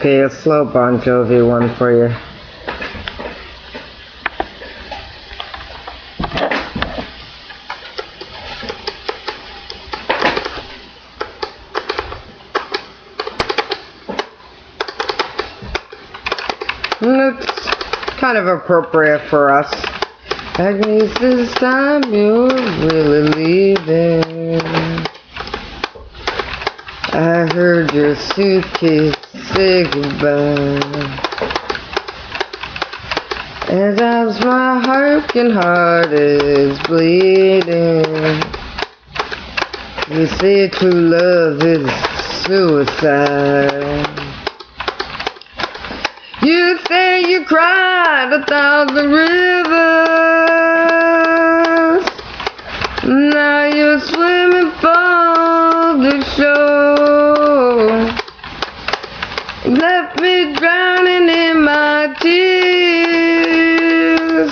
Okay, a slow Bon Jovi one for you. It's kind of appropriate for us. I guess this time you're really leaving. I heard your suitcase say goodbye. And as my broken heart is bleeding, you say true love is suicide. You say you cried 1,000 rivers. Now you're swimming for the shore. Left me drowning in my tears,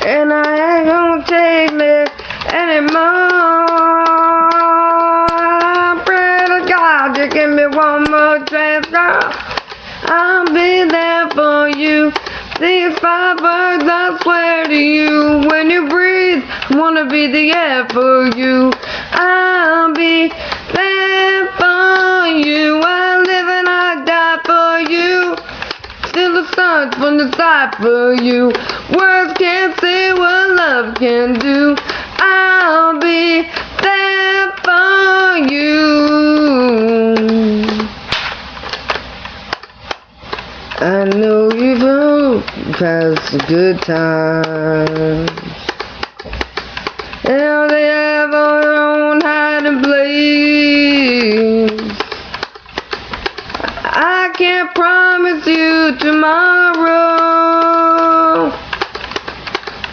and I ain't gonna take this anymore. I pray to God you give me one more chance, girl. I'll be there for you. These 5 words I swear to you. When you breathe, I wanna be the air for you. I'll be there for you. I live and I die for you. Still the sun from the side for you. Words can't say what love can do. I'll be there for you. I know you've past the good times. Now they have our own hiding place. I can't promise you tomorrow,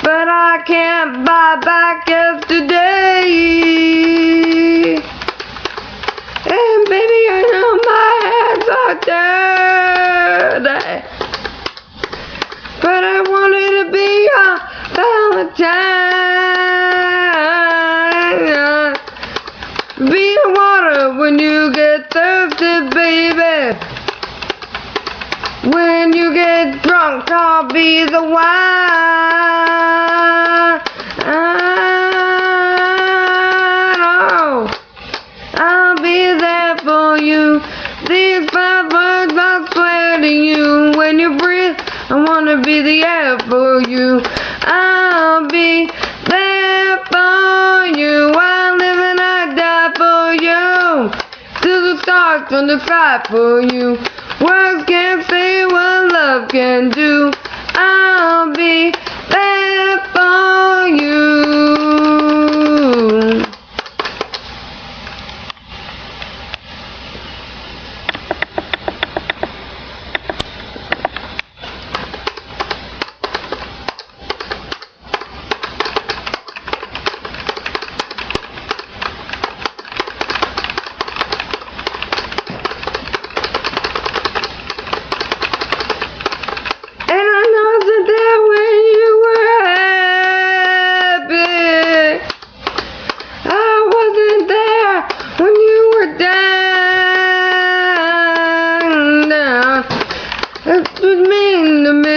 but I can't buy back yesterday. And baby, I know my hands are dirty, but I wanted to be your Valentine. Be the water when you get thirsty, baby. When you get drunk, I'll be the wine. I'll be there for you. These 5 words I swear to you. When you breathe, I wanna be the air for you. I'll be there for you. I live and I die for you. Till the stars from the sky for you. Words can't say what love can do. I'll be there for you.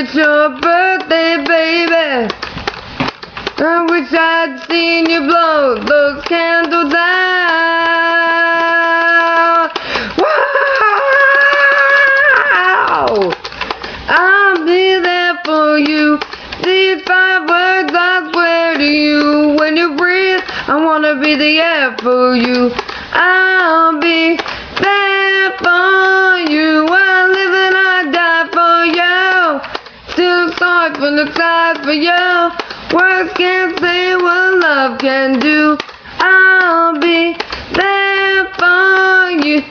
It's your birthday, baby. I wish I'd seen you blow those candles out. Wow! I'll be there for you. These 5 words I swear to you. When you breathe, I wanna be the air for you. I'll be there for you. I live and I die for you. Still start from the side for you. Words can't say what love can do. I'll be there for you.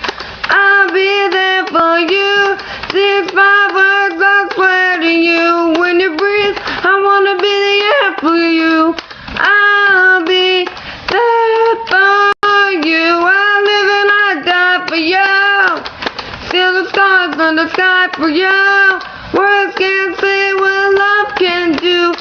I'll be there for you. These 5 words I swear to you. When you breathe, I wanna be the air for you. I'll be there for you. I live and I die for you. Still the stars from the sky for you. Words can't say what love can do.